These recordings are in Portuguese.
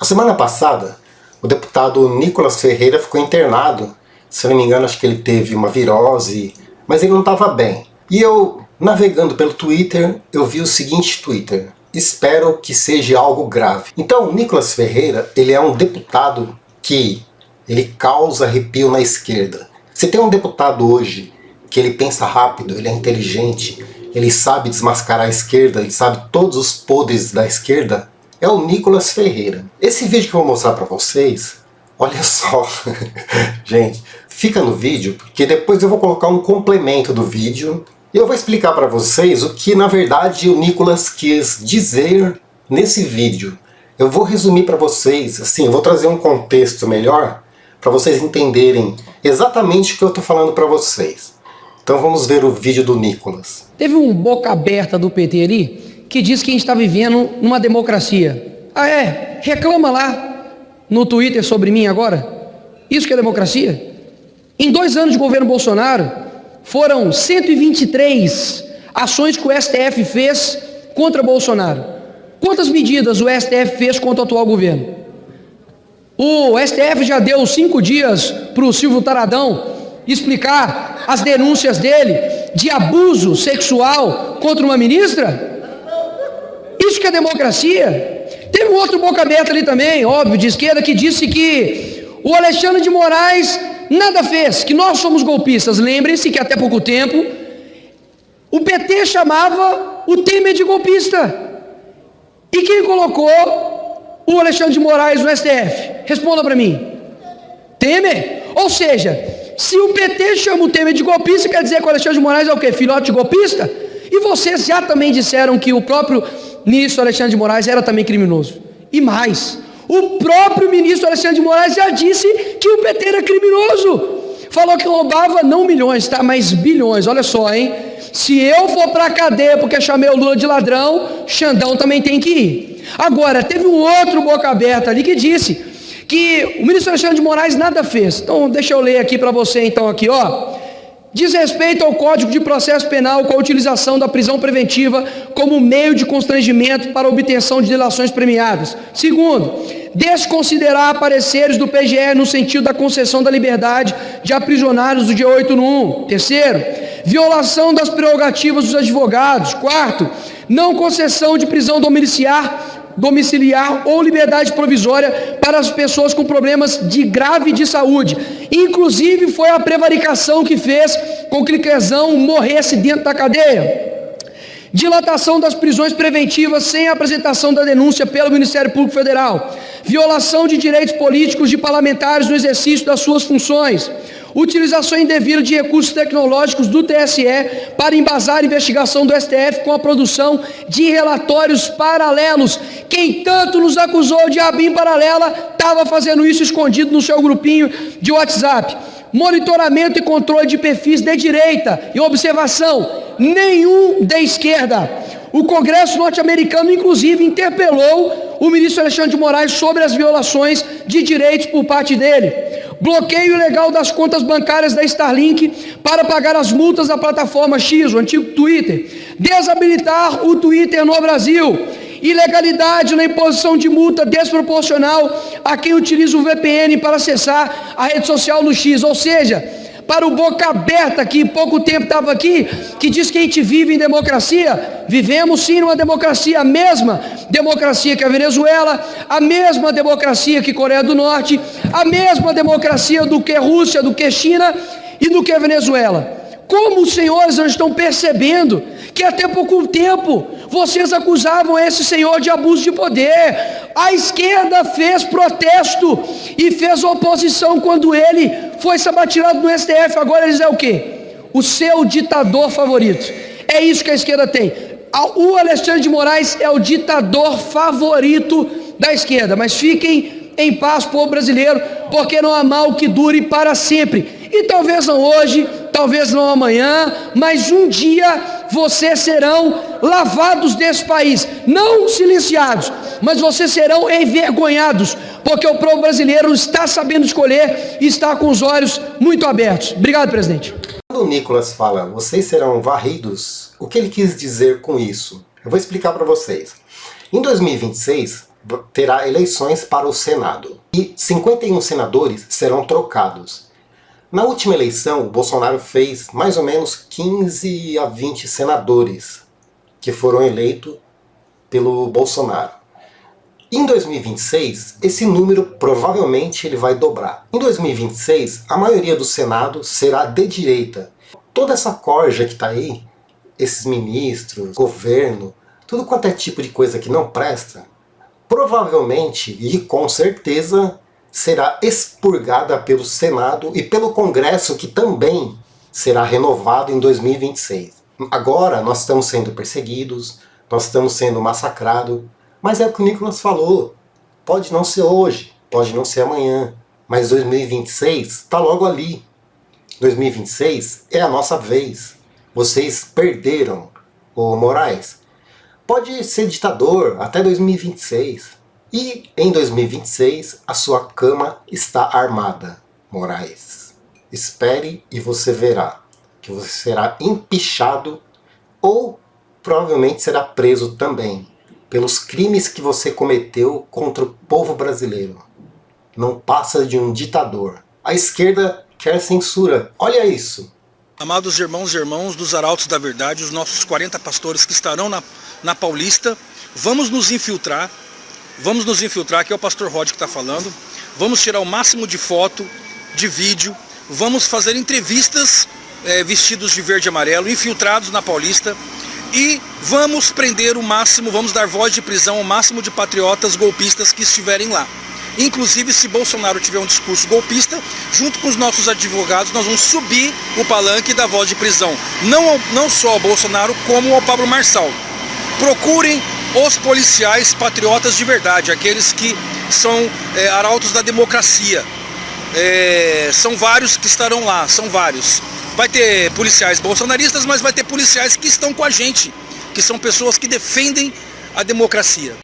Semana passada, o deputado Nicolas Ferreira ficou internado. Se eu não me engano, acho que ele teve uma virose, mas ele não estava bem. E eu, navegando pelo Twitter, eu vi o seguinte Twitter: espero que seja algo grave. Então, o Nicolas Ferreira, ele é um deputado que ele causa arrepio na esquerda. Se tem um deputado hoje que ele pensa rápido, ele é inteligente, ele sabe desmascarar a esquerda, ele sabe todos os podres da esquerda, é o Nicolas Ferreira. Esse vídeo que eu vou mostrar para vocês, olha só, gente, fica no vídeo, porque depois eu vou colocar um complemento do vídeo e eu vou explicar para vocês o que na verdade o Nicolas quis dizer nesse vídeo. Eu vou resumir para vocês, assim, eu vou trazer um contexto melhor para vocês entenderem exatamente o que eu estou falando para vocês. Então vamos ver o vídeo do Nicolas. Teve um boca aberta do PT ali que diz que a gente está vivendo numa democracia. Ah é? Reclama lá no Twitter sobre mim agora. Isso que é democracia? Em 2 anos de governo Bolsonaro, foram 123 ações que o STF fez contra Bolsonaro. Quantas medidas o STF fez contra o atual governo? O STF já deu 5 dias para o Silvio Taradão explicar as denúncias dele de abuso sexual contra uma ministra? Isso que é democracia? Teve um outro boca aberta ali também, óbvio, de esquerda, que disse que o Alexandre de Moraes nada fez, que nós somos golpistas. Lembrem-se que até pouco tempo o PT chamava o Temer de golpista. E quem colocou o Alexandre de Moraes no STF? Responda para mim. Temer? Ou seja, se o PT chama o Temer de golpista, quer dizer que o Alexandre de Moraes é o quê? Filhote de golpista? E vocês já também disseram que o próprio ministro Alexandre de Moraes era também criminoso. E mais, o próprio ministro Alexandre de Moraes já disse que o PT era criminoso. Falou que roubava não milhões, tá? Mas bilhões. Olha só, hein? Se eu for pra cadeia porque chamei o Lula de ladrão, Xandão também tem que ir. Agora, teve um outro boca aberta ali que disse que o ministro Alexandre de Moraes nada fez. Então, deixa eu ler aqui para você, então, aqui, ó. Diz respeito ao Código de Processo Penal com a utilização da prisão preventiva como meio de constrangimento para a obtenção de delações premiadas. Segundo, desconsiderar pareceres do PGR no sentido da concessão da liberdade de aprisionados do dia 8 no 1. Terceiro, violação das prerrogativas dos advogados. Quarto, não concessão de prisão domiciliar ou liberdade provisória para as pessoas com problemas de grave de saúde. Inclusive foi a prevaricação que fez com que Crezão morresse dentro da cadeia. Dilatação das prisões preventivas sem a apresentação da denúncia pelo Ministério Público Federal. Violação de direitos políticos de parlamentares no exercício das suas funções. Utilização indevida de recursos tecnológicos do TSE para embasar a investigação do STF com a produção de relatórios paralelos. Quem tanto nos acusou de abrir em paralela estava fazendo isso escondido no seu grupinho de WhatsApp. Monitoramento e controle de perfis de direita e observação, nenhum da esquerda. O Congresso norte-americano, inclusive, interpelou o ministro Alexandre de Moraes sobre as violações de direitos por parte dele. Bloqueio ilegal das contas bancárias da Starlink para pagar as multas da plataforma X, o antigo Twitter. Desabilitar o Twitter no Brasil. Ilegalidade na imposição de multa desproporcional a quem utiliza o VPN para acessar a rede social no X. Ou seja, para o boca aberta que pouco tempo estava aqui, que diz que a gente vive em democracia, vivemos sim numa democracia, a mesma democracia que a Venezuela, a mesma democracia que Coreia do Norte, a mesma democracia do que Rússia, do que China e do que a Venezuela. Como os senhores não estão percebendo que até pouco tempo vocês acusavam esse senhor de abuso de poder? A esquerda fez protesto e fez oposição quando ele foi sabatinado no STF. Agora eles é o quê? O seu ditador favorito. É isso que a esquerda tem. O Alexandre de Moraes é o ditador favorito da esquerda. Mas fiquem em paz, povo brasileiro, porque não há mal que dure para sempre. E talvez não hoje, talvez não amanhã, mas um dia vocês serão lavados desse país, não silenciados, mas vocês serão envergonhados, porque o povo brasileiro está sabendo escolher e está com os olhos muito abertos. Obrigado, presidente. Quando o Nicolas fala, vocês serão varridos, o que ele quis dizer com isso? Eu vou explicar para vocês. Em 2026, terá eleições para o Senado. E 51 senadores serão trocados. Na última eleição, o Bolsonaro fez mais ou menos 15 a 20 senadores que foram eleitos pelo Bolsonaro. Em 2026, esse número provavelmente ele vai dobrar. Em 2026, a maioria do Senado será de direita. Toda essa corja que está aí, esses ministros, governo, tudo quanto é tipo de coisa que não presta, provavelmente e com certeza será expurgada pelo Senado e pelo Congresso, que também será renovado em 2026. Agora nós estamos sendo perseguidos, nós estamos sendo massacrados, mas é o que o Nicolas falou, pode não ser hoje, pode não ser amanhã, mas 2026 está logo ali. 2026 é a nossa vez. Vocês perderam, ô Moraes. Pode ser ditador até 2026. E em 2026 a sua cama está armada, Moraes. Espere e você verá que você será empichado ou provavelmente será preso também pelos crimes que você cometeu contra o povo brasileiro. Não passa de um ditador. A esquerda quer censura. Olha isso. Amados irmãos e irmãs dos Arautos da Verdade, os nossos 40 pastores que estarão na Paulista, vamos nos infiltrar, que é o pastor Rod que está falando, vamos tirar o máximo de foto, de vídeo, vamos fazer entrevistas vestidos de verde e amarelo, infiltrados na Paulista, e vamos prender o máximo, vamos dar voz de prisão ao máximo de patriotas golpistas que estiverem lá. Inclusive, se Bolsonaro tiver um discurso golpista, junto com os nossos advogados, nós vamos subir o palanque da voz de prisão. Não só ao Bolsonaro, como ao Pablo Marçal. Procurem os policiais patriotas de verdade, aqueles que são arautos da democracia. São vários que estarão lá, são vários. Vai ter policiais bolsonaristas, mas vai ter policiais que estão com a gente, que são pessoas que defendem a democracia.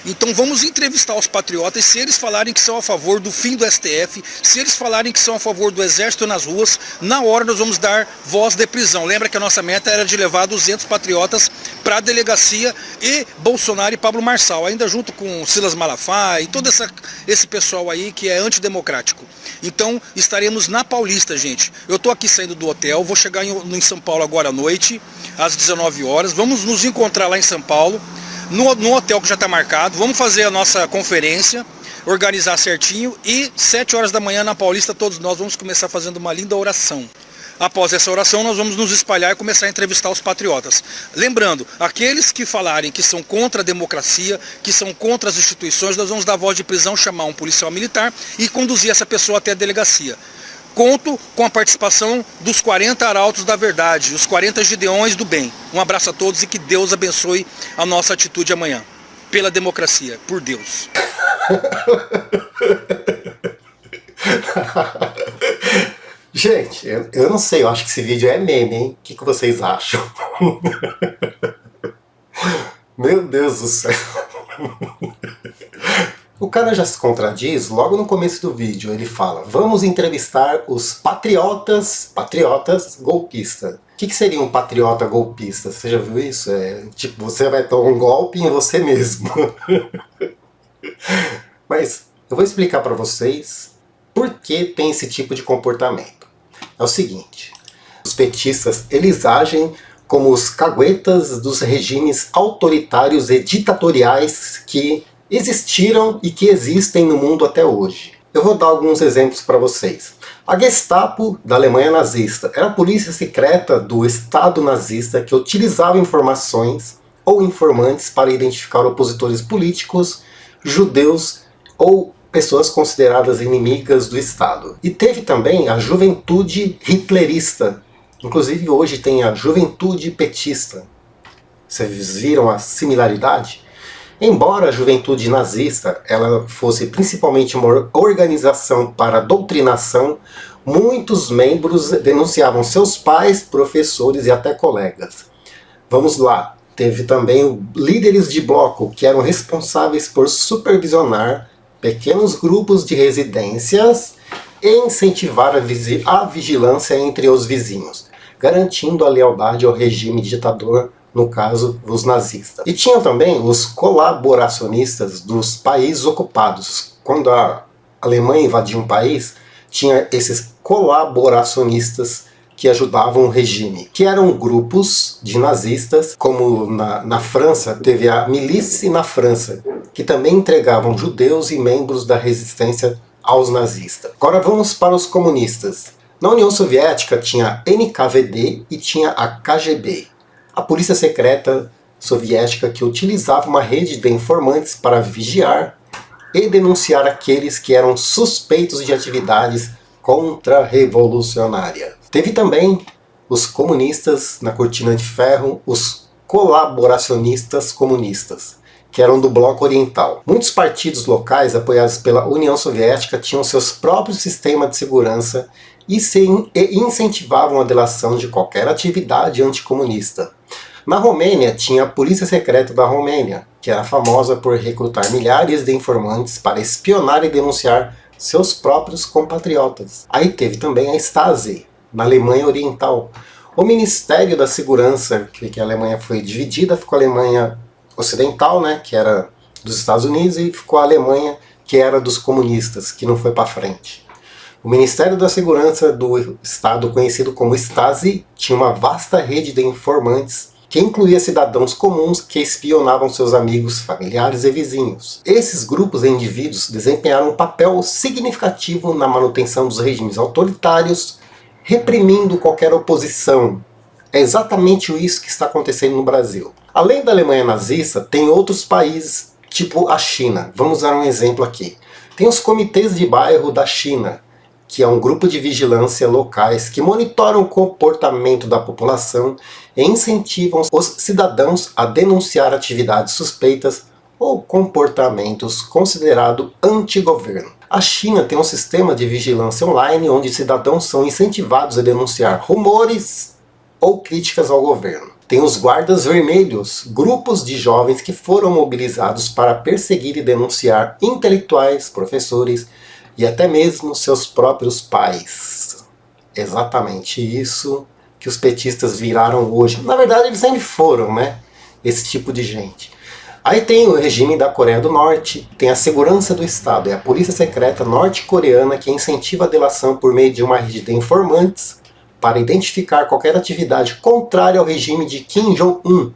Então vamos entrevistar os patriotas, se eles falarem que são a favor do fim do STF, se eles falarem que são a favor do exército nas ruas, na hora nós vamos dar voz de prisão. Lembra que a nossa meta era de levar 200 patriotas para a delegacia, e Bolsonaro e Pablo Marçal, ainda junto com Silas Malafaia e todo esse pessoal aí que é antidemocrático. Então estaremos na Paulista, gente. Eu estou aqui saindo do hotel, vou chegar em São Paulo agora à noite, às 19 horas, vamos nos encontrar lá em São Paulo, no hotel que já está marcado, vamos fazer a nossa conferência, organizar certinho, e 7 horas da manhã na Paulista todos nós vamos começar fazendo uma linda oração. Após essa oração nós vamos nos espalhar e começar a entrevistar os patriotas. Lembrando, aqueles que falarem que são contra a democracia, que são contra as instituições, nós vamos dar voz de prisão, chamar um policial militar e conduzir essa pessoa até a delegacia. Conto com a participação dos 40 arautos da verdade, os 40 gideões do bem. Um abraço a todos e que Deus abençoe a nossa atitude amanhã. Pela democracia, por Deus. Gente, eu não sei, eu acho que esse vídeo é meme, hein? O que vocês acham? Meu Deus do céu. O cara já se contradiz logo no começo do vídeo. Ele fala, vamos entrevistar os patriotas golpistas. O que seria um patriota golpista? Você já viu isso? Tipo, você vai tomar um golpe em você mesmo. Mas eu vou explicar para vocês por que tem esse tipo de comportamento. É o seguinte, os petistas, eles agem como os caguetas dos regimes autoritários e ditatoriais que existiram e que existem no mundo até hoje. Eu vou dar alguns exemplos para vocês. A Gestapo da Alemanha nazista era a polícia secreta do Estado nazista que utilizava informações ou informantes para identificar opositores políticos, judeus ou pessoas consideradas inimigas do Estado. E teve também a juventude hitlerista. Inclusive hoje tem a juventude petista. Vocês viram a similaridade? Embora a juventude nazista ela fosse principalmente uma organização para doutrinação, muitos membros denunciavam seus pais, professores e até colegas. Vamos lá, teve também líderes de bloco que eram responsáveis por supervisionar pequenos grupos de residências e incentivar a vigilância entre os vizinhos, garantindo a lealdade ao regime ditador no caso, os nazistas. E tinha também os colaboracionistas dos países ocupados. Quando a Alemanha invadia um país, tinha esses colaboracionistas que ajudavam o regime, que eram grupos de nazistas, como na França, teve a Milice na França, que também entregavam judeus e membros da resistência aos nazistas. Agora vamos para os comunistas. Na União Soviética tinha a NKVD e tinha a KGB, a polícia secreta soviética que utilizava uma rede de informantes para vigiar e denunciar aqueles que eram suspeitos de atividades contra-revolucionárias. Teve também os comunistas na cortina de ferro, os colaboracionistas comunistas, que eram do Bloco Oriental. Muitos partidos locais apoiados pela União Soviética tinham seus próprios sistemas de segurança e incentivavam a delação de qualquer atividade anticomunista. Na Romênia tinha a Polícia Secreta da Romênia, que era famosa por recrutar milhares de informantes para espionar e denunciar seus próprios compatriotas. Aí teve também a Stasi, na Alemanha Oriental. O Ministério da Segurança, que a Alemanha foi dividida, ficou a Alemanha Ocidental, né, que era dos Estados Unidos, e ficou a Alemanha, que era dos comunistas, que não foi para frente. O Ministério da Segurança do Estado, conhecido como Stasi, tinha uma vasta rede de informantes que incluía cidadãos comuns que espionavam seus amigos, familiares e vizinhos. Esses grupos de indivíduos desempenharam um papel significativo na manutenção dos regimes autoritários, reprimindo qualquer oposição. É exatamente isso que está acontecendo no Brasil. Além da Alemanha nazista, tem outros países, tipo a China. Vamos dar um exemplo aqui. Tem os comitês de bairro da China, que é um grupo de vigilância locais que monitoram o comportamento da população e incentivam os cidadãos a denunciar atividades suspeitas ou comportamentos considerados anti-governo. A China tem um sistema de vigilância online onde cidadãos são incentivados a denunciar rumores ou críticas ao governo. Tem os guardas vermelhos, grupos de jovens que foram mobilizados para perseguir e denunciar intelectuais, professores e até mesmo seus próprios pais. Exatamente isso que os petistas viraram hoje. Na verdade, eles sempre foram, né? Esse tipo de gente. Aí tem o regime da Coreia do Norte, tem a segurança do Estado, é a polícia secreta norte-coreana que incentiva a delação por meio de uma rede de informantes para identificar qualquer atividade contrária ao regime de Kim Jong-un,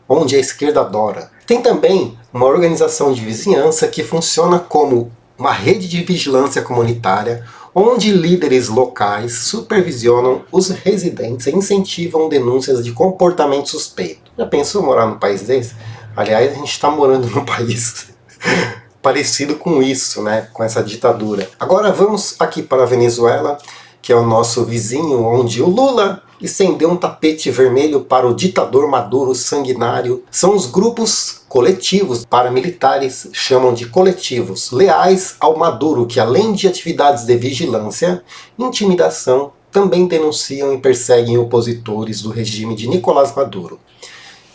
onde a esquerda adora. Tem também uma organização de vizinhança que funciona como uma rede de vigilância comunitária, onde líderes locais supervisionam os residentes e incentivam denúncias de comportamento suspeito. Já pensou morar num país desse? Aliás, a gente está morando num país parecido com isso, né? Com essa ditadura. Agora vamos aqui para a Venezuela, que é o nosso vizinho, onde o Lula estendeu um tapete vermelho para o ditador Maduro sanguinário. São os grupos coletivos paramilitares, chamam de coletivos, leais ao Maduro, que além de atividades de vigilância, intimidação, também denunciam e perseguem opositores do regime de Nicolás Maduro.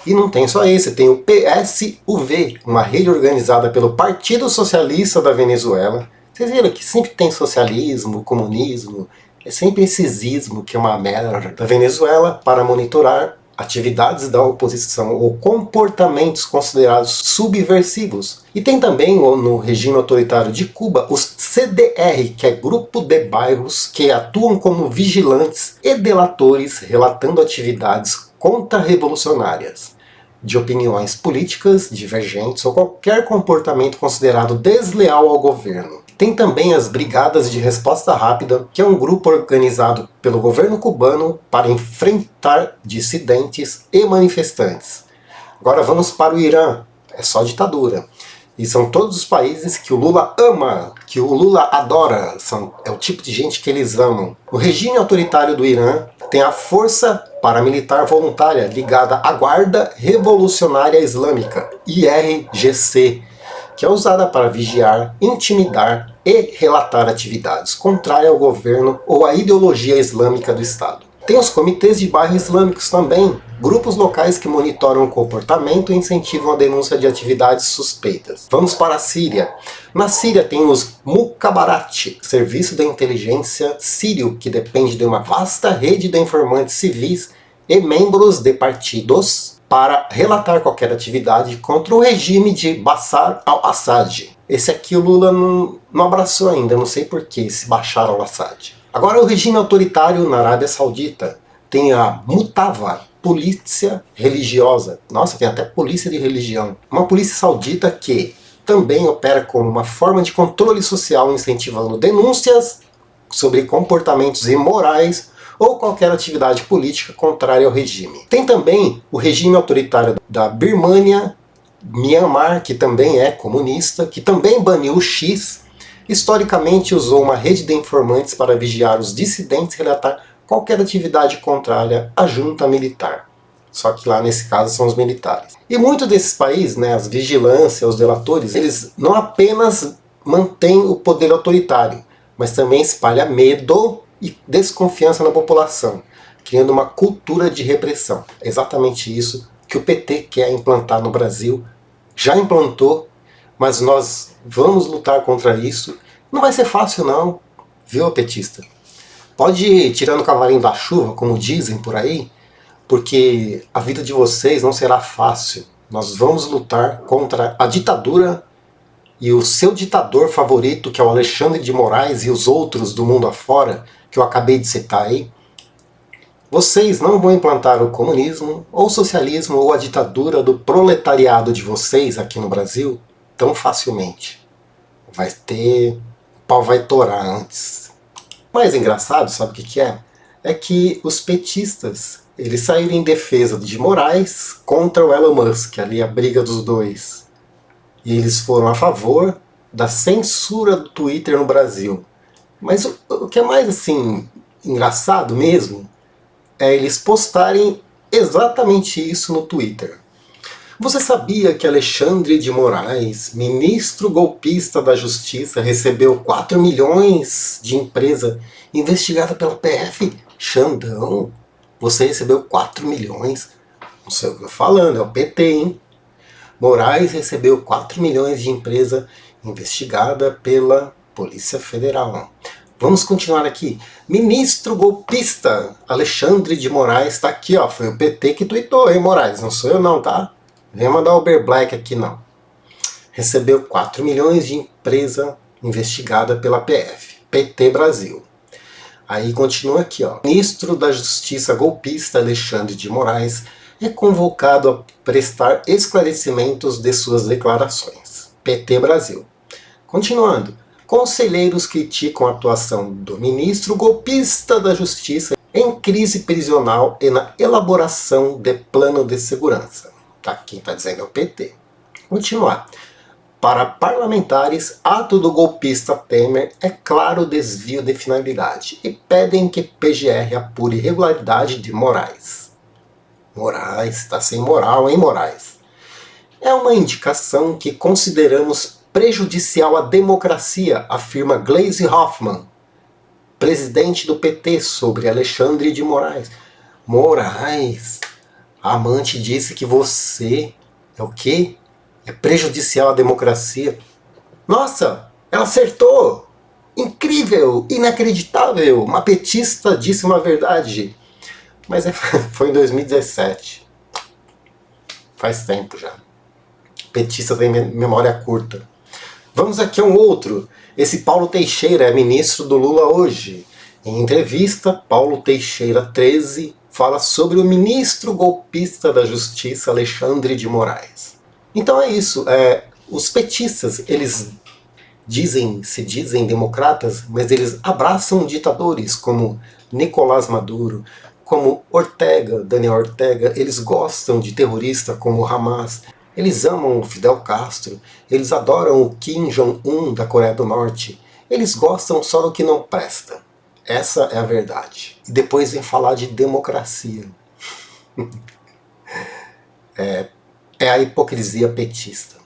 E não tem só esse, tem o PSUV, uma rede organizada pelo Partido Socialista da Venezuela. Vocês viram que sempre tem socialismo, comunismo, é sempre esse ismo que é uma merda da Venezuela para monitorar atividades da oposição ou comportamentos considerados subversivos. E tem também no regime autoritário de Cuba os CDR, que é grupo de bairros que atuam como vigilantes e delatores relatando atividades contra-revolucionárias, de opiniões políticas divergentes ou qualquer comportamento considerado desleal ao governo. Tem também as Brigadas de Resposta Rápida, que é um grupo organizado pelo governo cubano para enfrentar dissidentes e manifestantes. Agora vamos para o Irã, é só ditadura. E são todos os países que o Lula ama, que o Lula adora, é o tipo de gente que eles amam. O regime autoritário do Irã tem a Força Paramilitar Voluntária ligada à Guarda Revolucionária Islâmica, IRGC, que é usada para vigiar, intimidar e relatar atividades contrárias ao governo ou à ideologia islâmica do Estado. Tem os comitês de bairro islâmicos também, grupos locais que monitoram o comportamento e incentivam a denúncia de atividades suspeitas. Vamos para a Síria. Na Síria tem os Mukhabarat, serviço de inteligência sírio, que depende de uma vasta rede de informantes civis e membros de partidos para relatar qualquer atividade contra o regime de Bashar al-Assad. Esse aqui o Lula não abraçou ainda, não sei porquê, esse Bashar al-Assad. Agora o regime autoritário na Arábia Saudita tem a Mutava, polícia religiosa. Nossa, tem até polícia de religião. Uma polícia saudita que também opera como uma forma de controle social, incentivando denúncias sobre comportamentos imorais ou qualquer atividade política contrária ao regime. Tem também o regime autoritário da Birmania, Myanmar, que também é comunista, que também baniu o X, historicamente usou uma rede de informantes para vigiar os dissidentes e relatar qualquer atividade contrária à junta militar. Só que lá nesse caso são os militares. E muitos desses países, né, as vigilâncias, os delatores, eles não apenas mantêm o poder autoritário, mas também espalham medo e desconfiança na população, criando uma cultura de repressão. É exatamente isso que o PT quer implantar no Brasil. Já implantou, mas nós vamos lutar contra isso. Não vai ser fácil não, viu, petista? Pode ir tirando o cavalinho da chuva, como dizem por aí, porque a vida de vocês não será fácil. Nós vamos lutar contra a ditadura e o seu ditador favorito, que é o Alexandre de Moraes, e os outros do mundo afora, que eu acabei de citar aí. Vocês não vão implantar o comunismo, ou o socialismo, ou a ditadura do proletariado de vocês aqui no Brasil tão facilmente. O pau vai torar antes. O mais engraçado, sabe o que é? É que os petistas, eles saíram em defesa de Moraes contra o Elon Musk, ali a briga dos dois. E eles foram a favor da censura do Twitter no Brasil. Mas o que é mais assim engraçado mesmo é eles postarem exatamente isso no Twitter. Você sabia que Alexandre de Moraes, ministro golpista da Justiça, recebeu 4 milhões de empresa investigada pela PF? Xandão, você recebeu 4 milhões? Não sei o que eu tô falando, é o PT, hein? Moraes recebeu 4 milhões de empresa investigada pela Polícia Federal. Vamos continuar aqui. Ministro golpista Alexandre de Moraes está aqui, ó. Foi o PT que tweetou, hein, Moraes? Não sou eu não, tá? Vem mandar o Uber Black aqui, não. Recebeu 4 milhões de empresa investigada pela PF. PT Brasil. Aí continua aqui, ó. Ministro da Justiça golpista Alexandre de Moraes é convocado a prestar esclarecimentos de suas declarações. PT Brasil. Continuando. Conselheiros criticam a atuação do ministro golpista da Justiça em crise prisional e na elaboração de plano de segurança. Tá, quem está dizendo é o PT. Continuar. Para parlamentares, ato do golpista Temer é claro desvio de finalidade e pedem que PGR apure irregularidade de Moraes. Moraes, está sem moral, hein, Moraes? É uma indicação que consideramos prejudicial à democracia, afirma Gleisi Hoffmann, presidente do PT, sobre Alexandre de Moraes. Moraes, a amante disse que você é o quê? É prejudicial à democracia. Nossa, ela acertou! Incrível, inacreditável, uma petista disse uma verdade. Mas foi em 2017. Faz tempo já. Petista tem memória curta. Vamos aqui a um outro. Esse Paulo Teixeira é ministro do Lula hoje. Em entrevista, Paulo Teixeira 13 fala sobre o ministro golpista da Justiça, Alexandre de Moraes. Então é isso. Os petistas, eles se dizem democratas, mas eles abraçam ditadores como Nicolás Maduro, como Daniel Ortega. Eles gostam de terroristas como Hamas. Eles amam o Fidel Castro, eles adoram o Kim Jong-un da Coreia do Norte. Eles gostam só do que não presta. Essa é a verdade. E depois vem falar de democracia. É a hipocrisia petista.